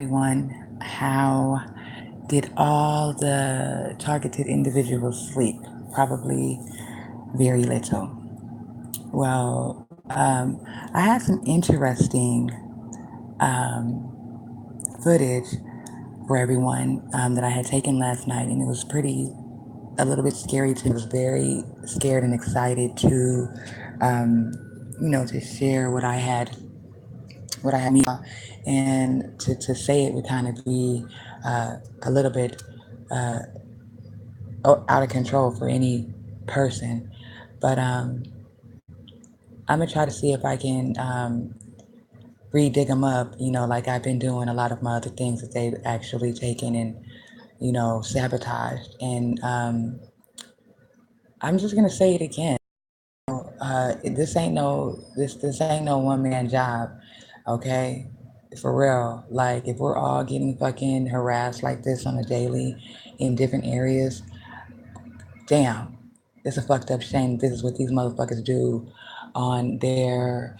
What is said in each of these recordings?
Everyone, how did all the targeted individuals sleep? Probably very little. Well, I had some interesting footage for everyone that I had taken last night, and it was pretty, a little bit scary too. I was very scared and excited to, um, to share what I had and to say it would kind of be a little bit out of control for any person. But I'm gonna try to see if I can re-dig them up, like I've been doing a lot of my other things that they've actually taken and, sabotaged. And I'm just gonna say it again. This ain't no one man job, okay? For real. Like if we're all getting fucking harassed like this on a daily in different areas, damn, it's a fucked up shame. This is what these motherfuckers do on their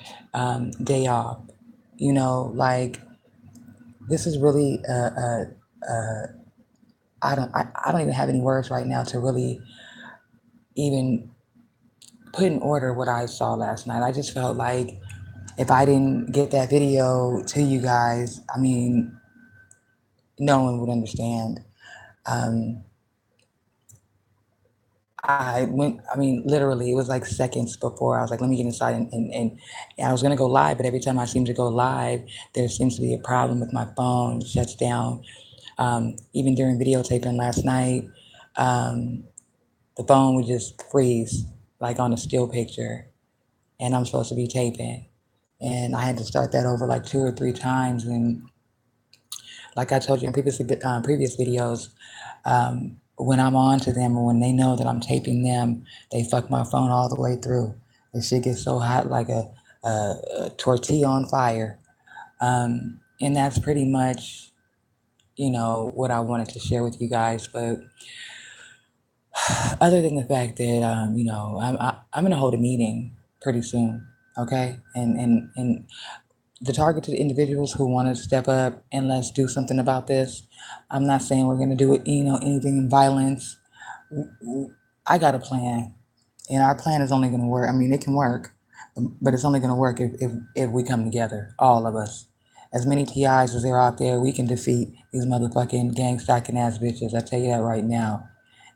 day off. Like this is really I don't even have any words right now to really even put in order what I saw last night. I just felt like if I didn't get that video to you guys, I mean, no one would understand. Um, I mean, literally, it was like seconds before I was like, let me get inside. And I was going to go live, but every time I seem to go live, there seems to be a problem with my phone, it shuts down. Even during videotaping last night, um, the phone would just freeze, like on a still picture, and I'm supposed to be taping. And I had to start that over like two or three times. And like I told you in previous videos, when I'm on to them or when they know that I'm taping them, they fuck my phone all the way through. The shit gets so hot like a tortilla on fire. And that's pretty much, what I wanted to share with you guys. But other than the fact that, I'm going to hold a meeting pretty soon, okay? And the targeted individuals who want to step up and let's do something about this. I'm not saying we're going to do it, anything in violence. I got a plan, and our plan is only going to work. I mean, it can work, but it's only going to work if we come together, all of us. As many TIs as there are out there, we can defeat these motherfucking gang stacking ass bitches. I tell you that right now.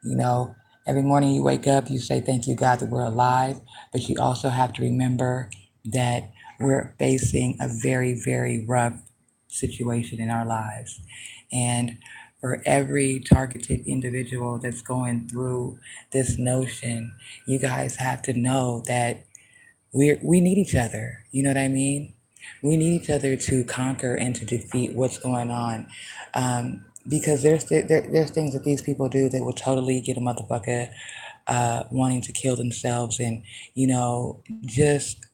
You know, every morning you wake up, you say, thank you, God, that we're alive. But you also have to remember that we're facing a very, very rough situation in our lives. And for every targeted individual that's going through this notion, you guys have to know that we need each other. You know what I mean? We need each other to conquer and to defeat what's going on. Because there's things that these people do that will totally get a motherfucker wanting to kill themselves and, just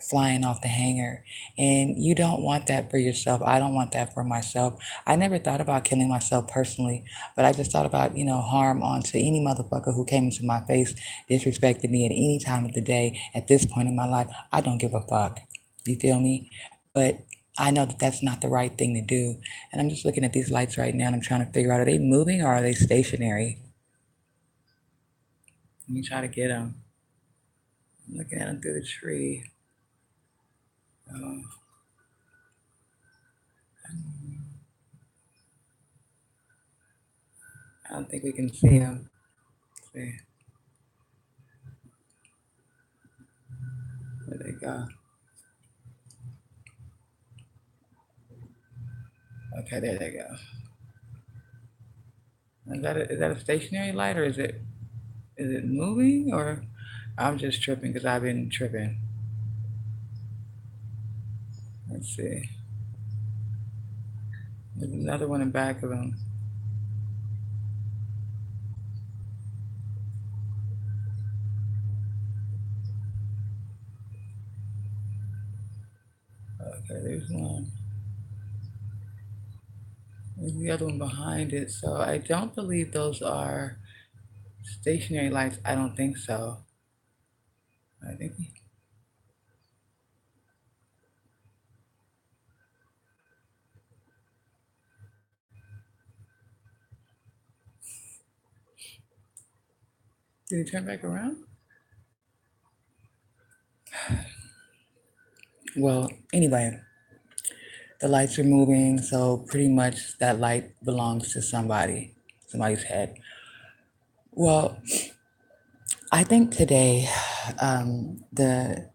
flying off the hanger. And you don't want that for yourself. I don't want that for myself. I never thought about killing myself personally, but I just thought about, harm onto any motherfucker who came into my face, disrespected me at any time of the day. At this point in my life, I don't give a fuck. You feel me? But I know that that's not the right thing to do. And I'm just looking at these lights right now and I'm trying to figure out, are they moving or are they stationary? Let me try to get them. I'm looking at them through the tree. Oh, I don't think we can see them. See where they go. Okay, there they go. Is that a stationary light or is it moving or I'm just tripping because I've been tripping. Let's see. There's another one in back of them. Okay, there's one. There's the other one behind it. So I don't believe those are stationary lights. I don't think so. I think Did he turn back around? Well, anyway, the lights are moving, so pretty much that light belongs to somebody's head. Well, I think today, the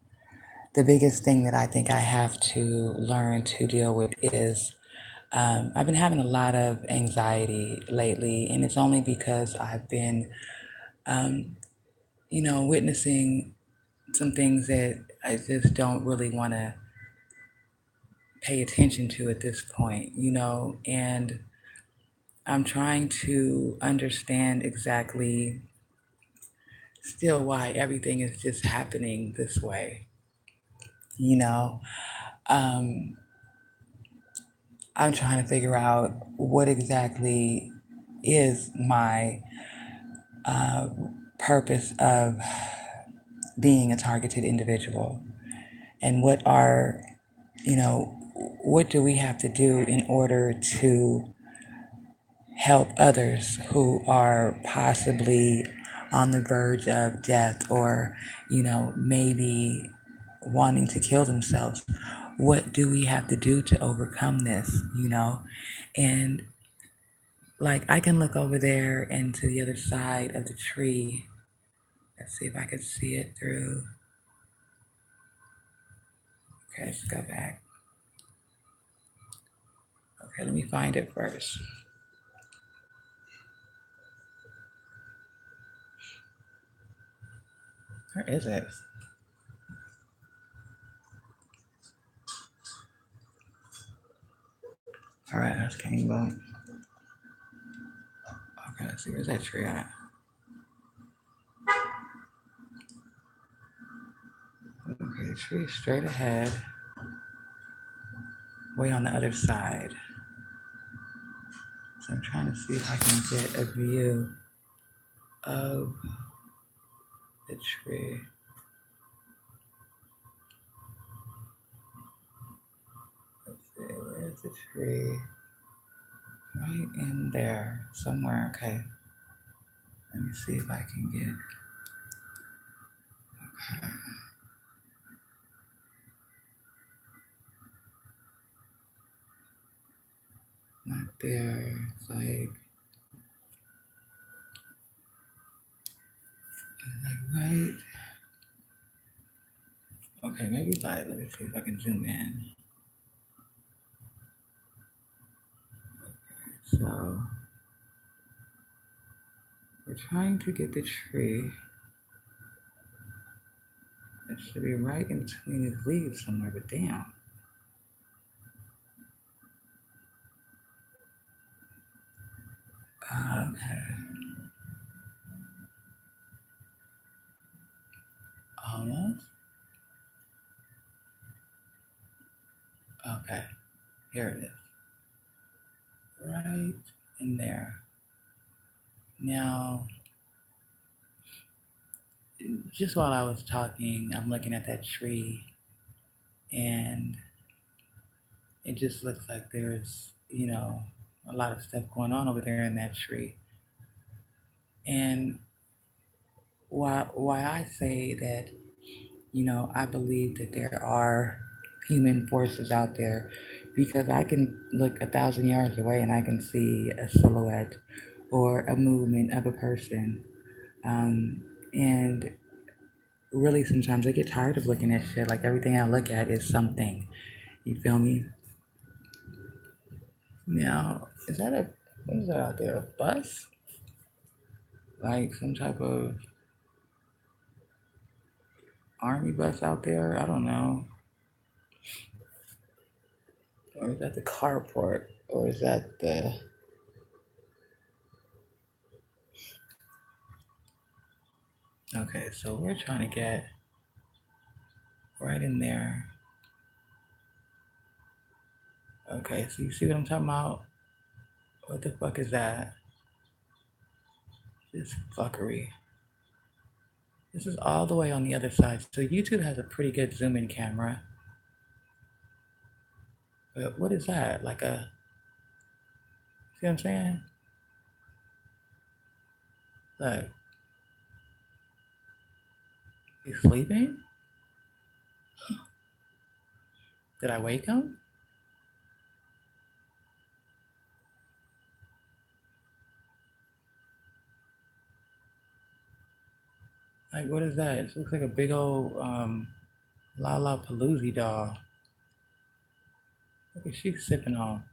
biggest thing that I think I have to learn to deal with is I've been having a lot of anxiety lately, and it's only because I've been, witnessing some things that I just don't really want to pay attention to at this point, and I'm trying to understand exactly still why everything is just happening this way, you know. Um, I'm trying to figure out what exactly is my purpose of being a targeted individual and what do we have to do in order to help others who are possibly on the verge of death or, maybe wanting to kill themselves. What do we have to do to overcome this, And like I can look over there and to the other side of the tree. Let's see if I can see it through. Okay, let's go back. Okay, let me find it first. Where is it? All right, that's Kingbolt. Okay, let's see, where's that tree at? Okay, tree straight ahead, way on the other side. So I'm trying to see if I can get a view of the tree. Let's see, where's the tree? Right in there, somewhere. Okay. Let me see if I can get. Okay. Not there. It's like right. Okay, maybe let me see if I can zoom in. So we're trying to get the tree. It should be right in between his leaves somewhere, but damn. Okay. Almost. Okay. Here it is. Right in there. Now, just while I was talking, I'm looking at that tree and it just looks like there's, a lot of stuff going on over there in that tree. And why I say that, I believe that there are human forces out there because I can look 1,000 yards away and I can see a silhouette or a movement of a person. And really, sometimes I get tired of looking at shit. Like everything I look at is something. You feel me? Now, what is that out there? A bus? Like some type of army bus out there? I don't know. Or is that the carport? Or is that the. Okay, so we're trying to get right in there. Okay, so you see what I'm talking about? What the fuck is that? This fuckery. This is all the way on the other side. So YouTube has a pretty good zoom in camera. But what is that? Like a. See what I'm saying? Look. He's sleeping? Did I wake him? Like, what is that? It looks like a big old Lala Paloozie doll. Look at she sipping on.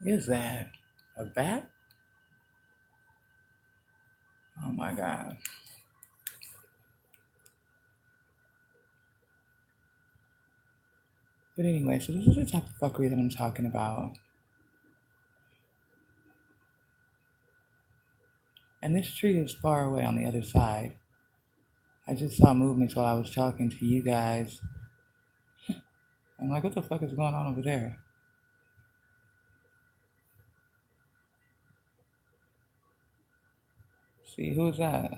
What is that? A bat? Oh my god. But anyway, so this is the type of fuckery that I'm talking about. And this tree is far away on the other side. I just saw movements while I was talking to you guys. I'm like, what the fuck is going on over there? See, who is that?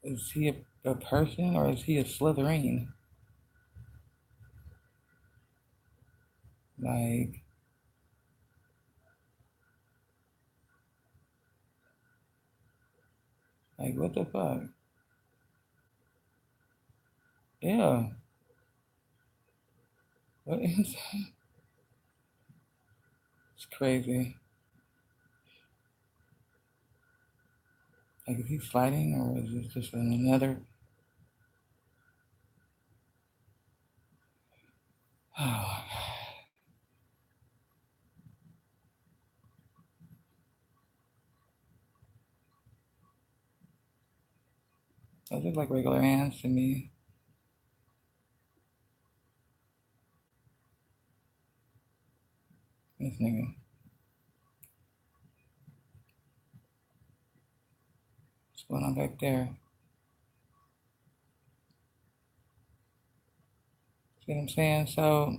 Is he a person or is he a Slytherin? Like, what the fuck? Yeah. What is that? It's crazy. Like, is he fighting or is this just another? Oh, those look like regular ants to me. This nigga. What's going on back there? See what I'm saying? So,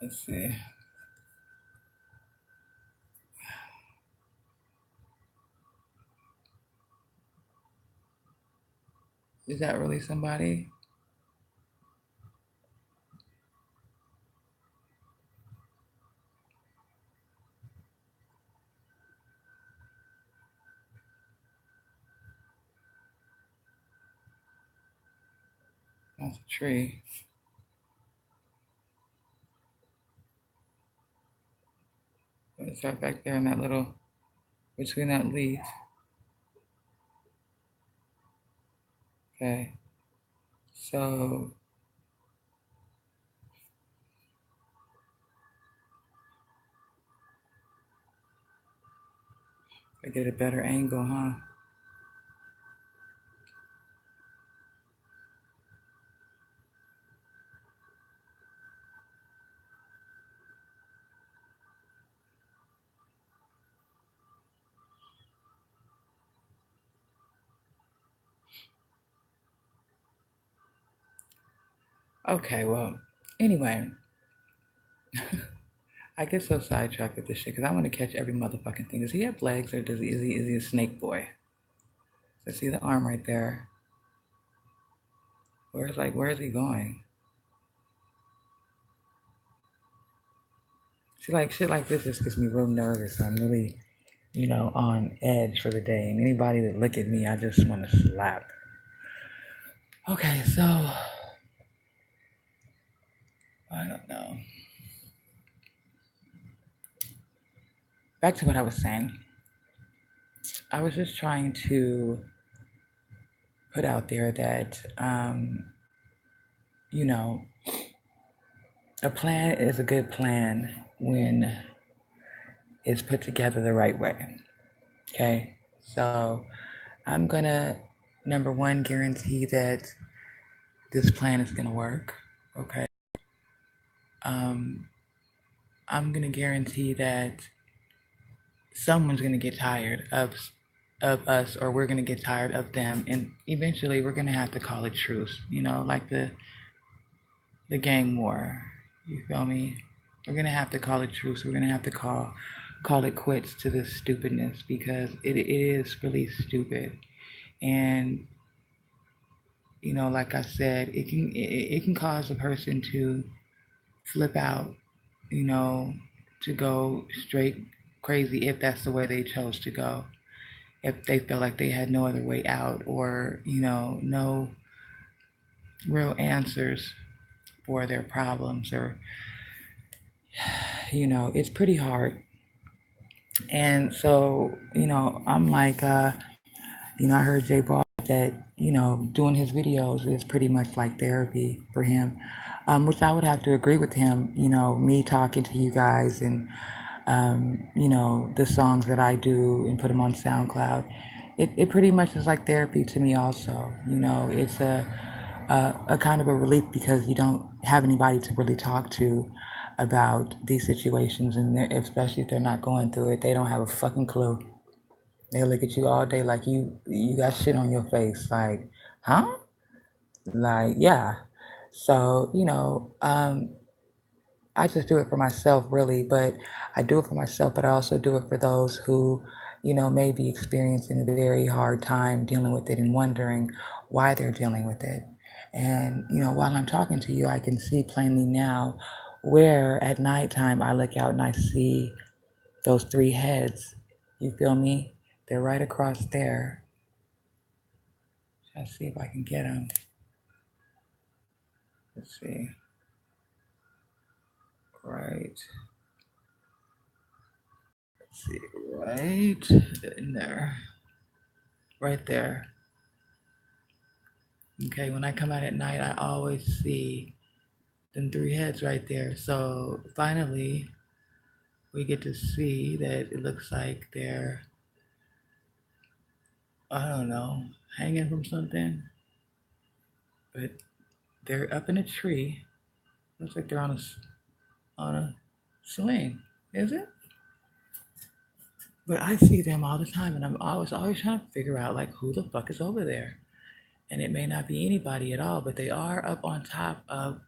let's see. Is that really somebody? That's a tree. It's right back there in that little, between that leaf. Okay. So, I get a better angle, huh? Okay, well, anyway, I get so sidetracked with this shit because I want to catch every motherfucking thing. Does he have legs or is he a snake boy? So see the arm right there. Where is he going? See, like shit like this just gets me real nervous. I'm really, on edge for the day. And anybody that look at me, I just want to slap. Okay, so I don't know. Back to what I was saying. I was just trying to put out there that, you know, a plan is a good plan when it's put together the right way. Okay. So I'm going to, number one, guarantee that this plan is going to work. Okay. I'm going to guarantee that someone's going to get tired of us, or we're going to get tired of them, and eventually we're going to have to call it truce, like the gang war. You feel me? We're going to have to call it truce. We're going to have to call it quits to this stupidness, because it is really stupid. And like I said, it can cause a person to flip out, to go straight crazy if that's the way they chose to go. If they felt like they had no other way out, or, no real answers for their problems, or, it's pretty hard. And so, I'm like, I heard Jay Ball that, doing his videos is pretty much like therapy for him, which I would have to agree with him. Me talking to you guys, and, the songs that I do and put them on SoundCloud, it pretty much is like therapy to me also. It's a kind of a relief because you don't have anybody to really talk to about these situations, and especially if they're not going through it, they don't have a fucking clue. They look at you all day like you got shit on your face. Like, huh? Like, yeah. So, I just do it for myself, really, but I do it for myself, but I also do it for those who, may be experiencing a very hard time dealing with it and wondering why they're dealing with it. And, while I'm talking to you, I can see plainly now where at nighttime I look out and I see those three heads. You feel me? They're right across there. Let's see if I can get them. Let's see. Right. Let's see. Right in there. Right there. Okay, when I come out at night, I always see them three heads right there. So finally, we get to see that it looks like they're, I don't know, hanging from something, but they're up in a tree. Looks like they're on a swing. Is it? But I see them all the time, and I'm always trying to figure out like who the fuck is over there. And it may not be anybody at all, but they are up on top of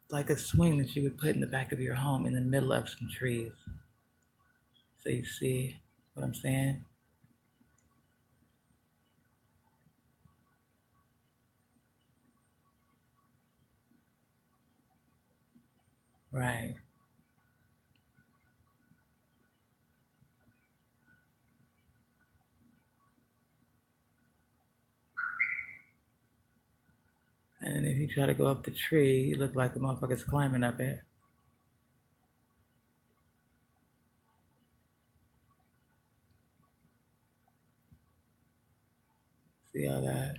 like a swing that you would put in the back of your home in the middle of some trees. So you see what I'm saying? Right. And if you try to go up the tree, you look like the motherfucker's climbing up it. See all that?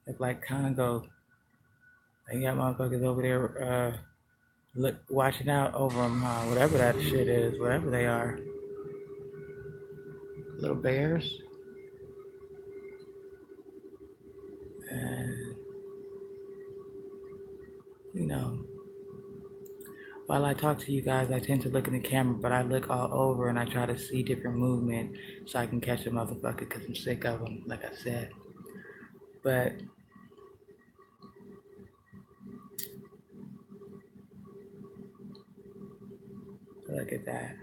Look like Congo. They got motherfuckers over there look watching out over them, whatever that shit is, whatever they are. Little bears. And, you know, while I talk to you guys, I tend to look in the camera, but I look all over and I try to see different movement so I can catch a motherfucker because I'm sick of them, like I said. But look at that.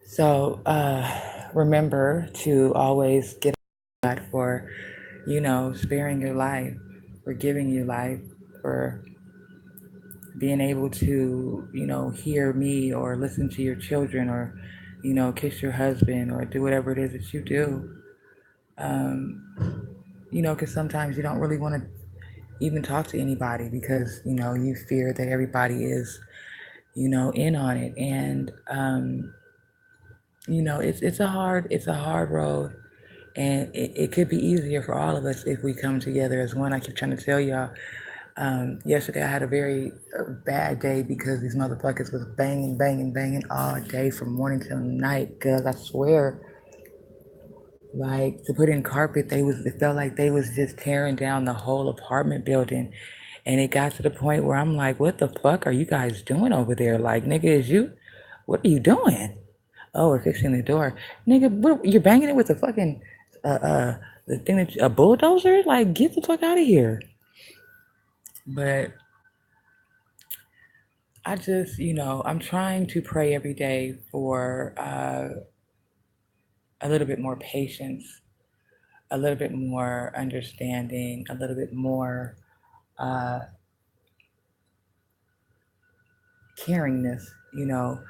So remember to always get God for, sparing your life, for giving you life, for being able to, hear me or listen to your children or, kiss your husband or do whatever it is that you do. Because sometimes you don't really want to even talk to anybody because, you fear that everybody is, in on it. And, it's a hard road. And it could be easier for all of us if we come together as one. I keep trying to tell y'all. Yesterday I had a very bad day because these motherfuckers was banging, banging, banging all day from morning till night. Cause I swear, like to put in carpet, it felt like they was just tearing down the whole apartment building. And it got to the point where I'm like, what the fuck are you guys doing over there? Like, nigga, what are you doing? Oh, we're fixing the door. Nigga, you're banging it with a fucking, the thing a bulldozer? Like, get the fuck out of here. But I just, I'm trying to pray every day for a little bit more patience, a little bit more understanding, a little bit more caringness, you know.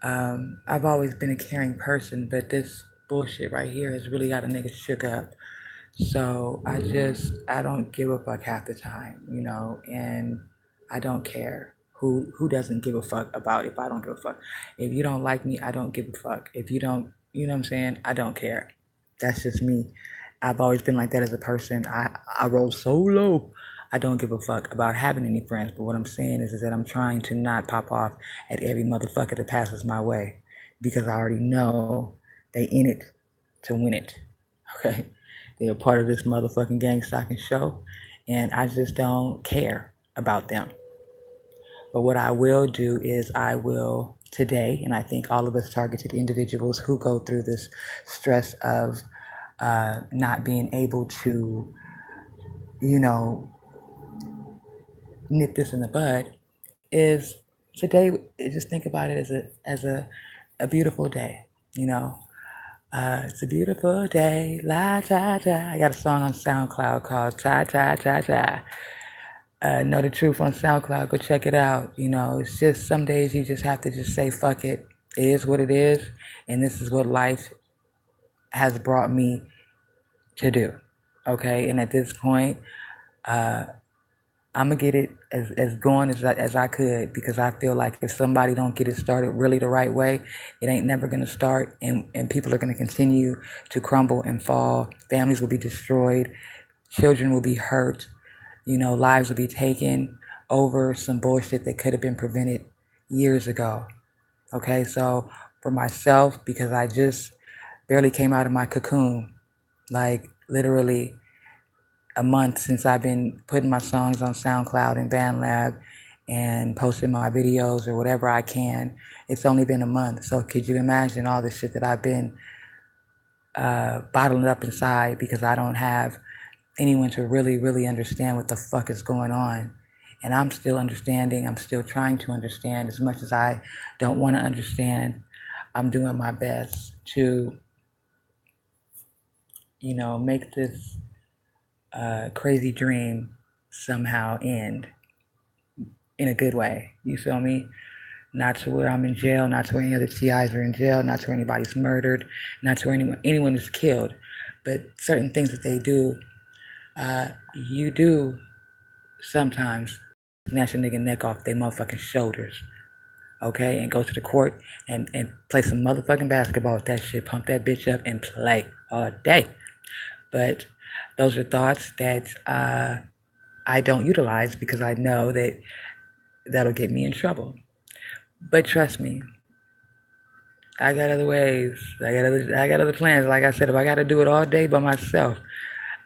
I've always been a caring person, but this bullshit right here has really got a nigga shook up. So I don't give a fuck half the time, you know, and I don't care who doesn't give a fuck about if I don't give a fuck. If you don't like me, I don't give a fuck. If you don't, you know what I'm saying? I don't care. That's just me. I've always been like that as a person. I roll so low. I don't give a fuck about having any friends. But what I'm saying is that I'm trying to not pop off at every motherfucker that passes my way because I already know they in it to win it. Okay? They're a part of this motherfucking gang stalking show, and I just don't care about them. But what I will do is I will today, and I think all of us targeted individuals who go through this stress of not being able to, you know, nip this in the bud, is today. Just think about it as a beautiful day. You know, it's a beautiful day, la ta ta. I got a song on SoundCloud called Ta Ta Ta Ta. Know the Truth on SoundCloud. Go check it out. You know, it's just some days you just have to just say fuck it. It is what it is, and this is what life has brought me to do. Okay, and at this point, I'm gonna get it as going as I could because I feel like if somebody don't get it started really the right way, it ain't never gonna start, and people are gonna continue to crumble and fall. Families will be destroyed, children will be hurt, you know, lives will be taken over some bullshit that could have been prevented years ago. Okay, so for myself, because I just barely came out of my cocoon, like literally a month since I've been putting my songs on SoundCloud and BandLab and posting my videos or whatever I can. It's only been a month. So could you imagine all the shit that I've been bottling up inside because I don't have anyone to really, really understand what the fuck is going on. And I'm still understanding. I'm still trying to understand as much as I don't want to understand. I'm doing my best to, you know, make this crazy dream somehow end in a good way. You feel me? Not to where I'm in jail, not to where any other TIs are in jail, not to where anybody's murdered, not to where anyone is killed. But certain things that they do, you do sometimes snatch a nigga neck off their motherfucking shoulders. Okay? And go to the court and play some motherfucking basketball with that shit. Pump that bitch up and play all day. But those are thoughts that I don't utilize because I know that that'll get me in trouble. But trust me, I got other ways. I got other plans. Like I said, if I got to do it all day by myself,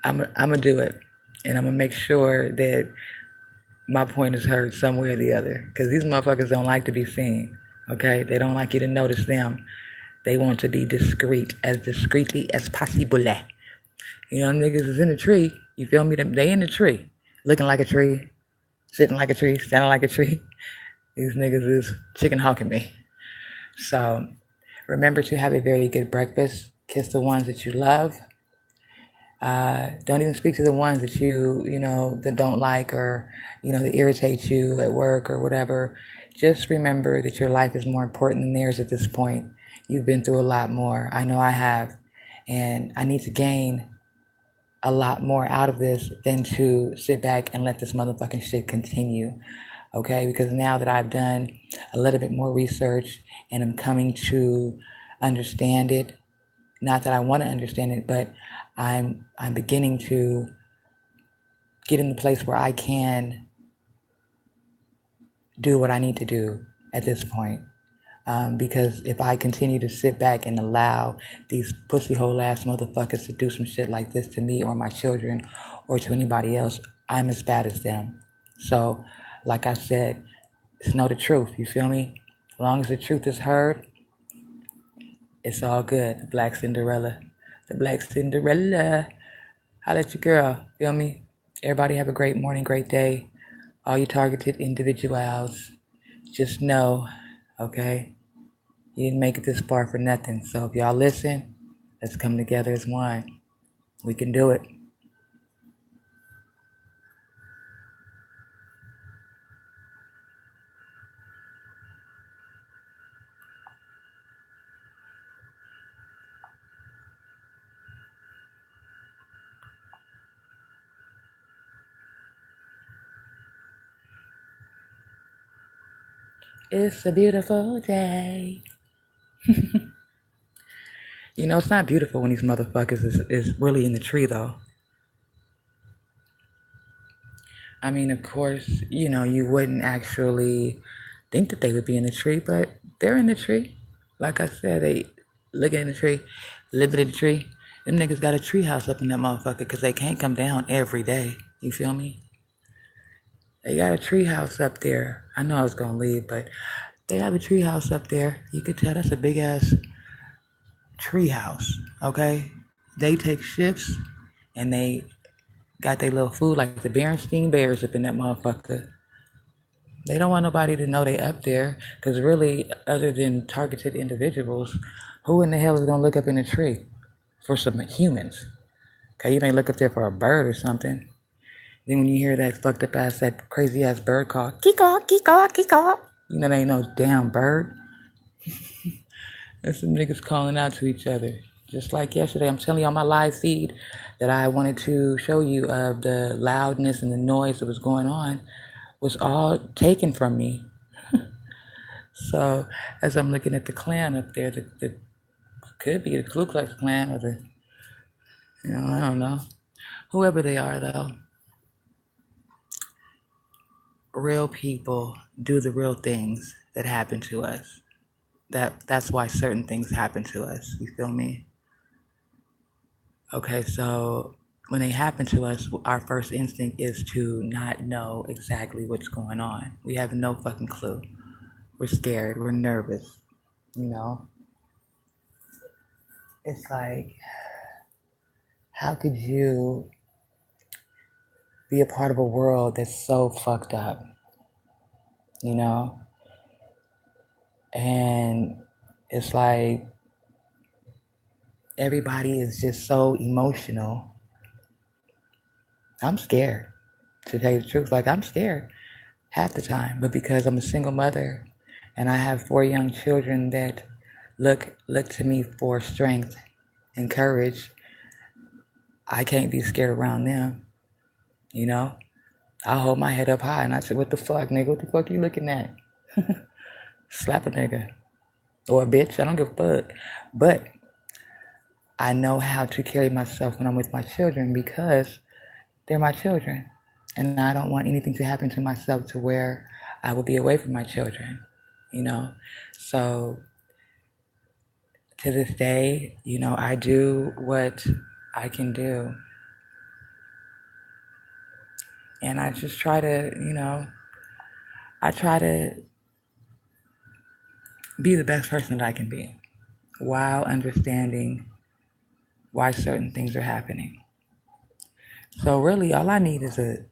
I'm gonna do it, and I'm gonna make sure that my point is heard some way or the other. Because these motherfuckers don't like to be seen. Okay, they don't like you to notice them. They want to be discreet, as discreetly as possible. You know, niggas is in the tree. You feel me? They in the tree, looking like a tree, sitting like a tree, standing like a tree. These niggas is chicken hawking me. So remember to have a very good breakfast. Kiss the ones that you love. Don't even speak to the ones that you know, that don't like or, you know, that irritate you at work or whatever. Just remember that your life is more important than theirs at this point. You've been through a lot more. I know I have. And I need to gain a lot more out of this than to sit back and let this motherfucking shit continue. Okay? Because now that I've done a little bit more research and I'm coming to understand it, not that I want to understand it, but I'm beginning to get in the place where I can do what I need to do at this point. Because if I continue to sit back and allow these pussy hole ass motherfuckers to do some shit like this to me or my children or to anybody else, I'm as bad as them. So, like I said, it's know the truth. You feel me? As long as the truth is heard, it's all good. The Black Cinderella. The Black Cinderella. Holla at your girl. Feel me? Everybody have a great morning, great day. All you targeted individuals, just know, okay, you didn't make it this far for nothing. So if y'all listen, let's come together as one. We can do it. It's a beautiful day. You know, it's not beautiful when these motherfuckers is really in the tree, though. I mean, of course, you know, you wouldn't actually think that they would be in the tree, but they're in the tree. Like I said, they look in the tree, live in the tree. Them niggas got a tree house up in that motherfucker because they can't come down every day. You feel me? They got a tree house up there. I know I was gonna leave, but they have a tree house up there. You could tell that's a big ass tree house. Okay, they take shifts and they got their little food like the Berenstein Bears up in that motherfucker. They don't want nobody to know they up there because really, other than targeted individuals, who in the hell is gonna look up in a tree for some humans? Okay, you may look up there for a bird or something. Then when you hear that fucked up ass, that crazy ass bird call, kiko, kiko, kiko, you know they ain't no damn bird. There's some niggas calling out to each other. Just like yesterday, I'm telling you on my live feed that I wanted to show you of the loudness and the noise that was going on was all taken from me. So as I'm looking at the Klan up there, the could be the Ku Klux Klan or the, you know, I don't know, whoever they are though. Real people do the real things that happen to us. That's why certain things happen to us. You feel me? Okay, so when they happen to us, our first instinct is to not know exactly what's going on. We have no fucking clue. We're scared. We're nervous. You know, it's like, how could you be a part of a world that's so fucked up? You know, and it's like everybody is just so emotional. I'm scared, to tell you the truth. Like, I'm scared half the time, but because I'm a single mother and I have 4 young children that look to me for strength and courage, I can't be scared around them. You know, I hold my head up high and I say, "What the fuck, nigga? What the fuck you looking at?" Slap a nigga or a bitch. I don't give a fuck. But I know how to carry myself when I'm with my children because they're my children. And I don't want anything to happen to myself to where I will be away from my children, you know? So to this day, you know, I do what I can do. And I just try to, you know, I try to be the best person that I can be while understanding why certain things are happening. So really, all I need is a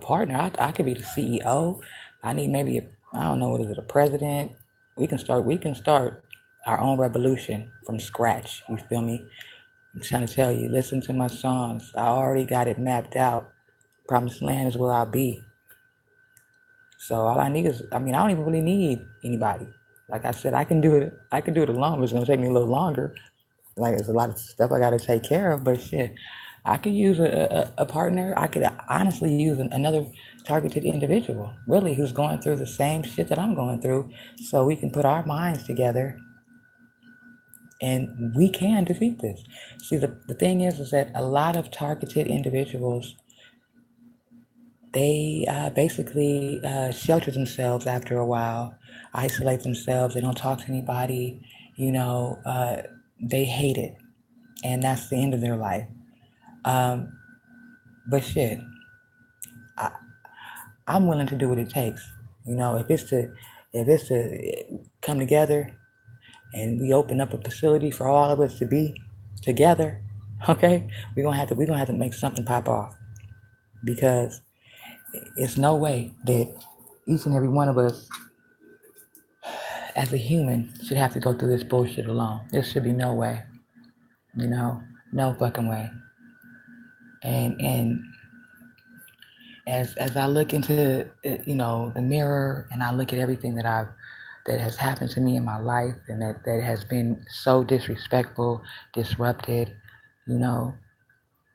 partner. I could be the CEO. I need maybe I don't know what is it, a president. We can start our own revolution from scratch. You feel me? I'm trying to tell you, listen to my songs. I already got it mapped out. Promised land is where I'll be. So all I need is, I mean, I don't even really need anybody. Like I said, I can do it. I can do it alone. But it's gonna take me a little longer. Like there's a lot of stuff I gotta take care of. But shit, I could use a partner. I could honestly use another targeted individual, really, who's going through the same shit that I'm going through, so we can put our minds together and we can defeat this. See, the thing is that a lot of targeted individuals, they basically shelter themselves after a while, isolate themselves. They don't talk to anybody. You know, they hate it, and that's the end of their life. Um, but shit, I, I'm willing to do what it takes. You know, if it's to come together and we open up a facility for all of us to be together, okay, we're gonna have to make something pop off because it's no way that each and every one of us as a human should have to go through this bullshit alone. There should be no way, you know. No fucking way. And as I look into the mirror, and I look at everything that has happened to me in my life, and that has been so disrespectful, disrupted, you know,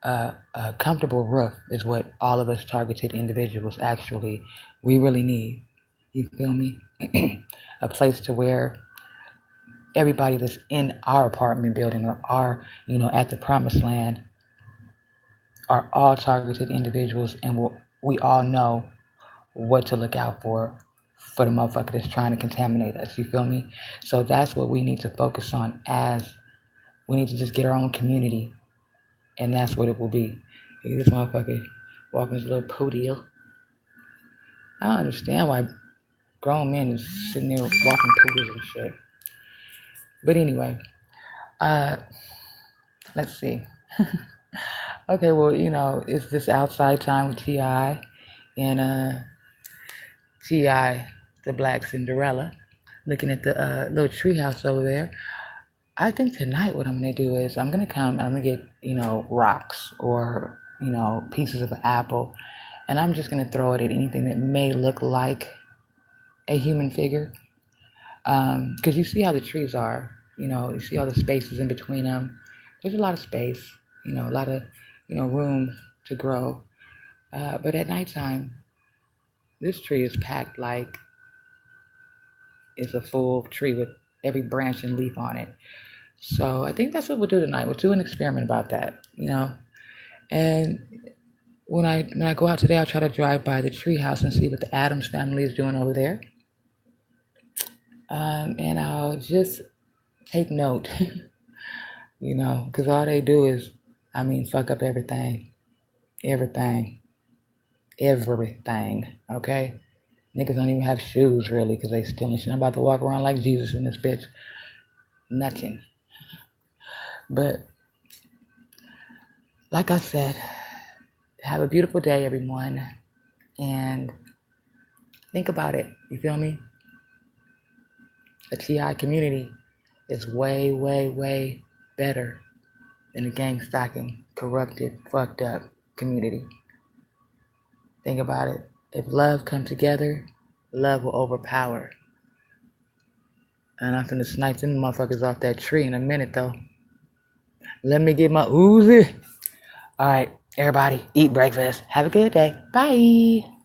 a comfortable roof is what all of us targeted individuals actually we really need. You feel me? A place to where everybody that's in our apartment building or at the promised land are all targeted individuals, and we all know what to look out for the motherfucker that's trying to contaminate us. You feel me? So that's what we need to focus on. As we need to just get our own community, and that's what it will be. This motherfucker walking his little podium. I don't understand why grown men is sitting there walking poodles and shit. But anyway, uh, let's see. Okay, well, it's this outside time with T.I. and T.I., the Black Cinderella, looking at the little treehouse over there. I think tonight what I'm going to do is I'm going to get, rocks or, pieces of an apple, and I'm just going to throw it at anything that may look like a human figure. Because you see how the trees are, you see all the spaces in between them. There's a lot of space, a lot of, room to grow. But at nighttime, this tree is packed like it's a full tree with every branch and leaf on it. So I think that's what we'll do tonight. We'll do an experiment about that, And when I go out today, I'll try to drive by the tree house and see what the Adams family is doing over there. And I'll just take note, because all they do is, fuck up everything, okay? Niggas don't even have shoes, really, because they stealing shit. I'm about to walk around like Jesus in this bitch. Nothing. But, like I said, have a beautiful day, everyone, and think about it, you feel me? The T.I. community is way, way, way better than the gang-stalking, corrupted, fucked up community. Think about it. If love comes together, love will overpower. And I'm finna snipe them motherfuckers off that tree in a minute, though. Let me get my Uzi. All right, everybody, eat breakfast. Have a good day. Bye.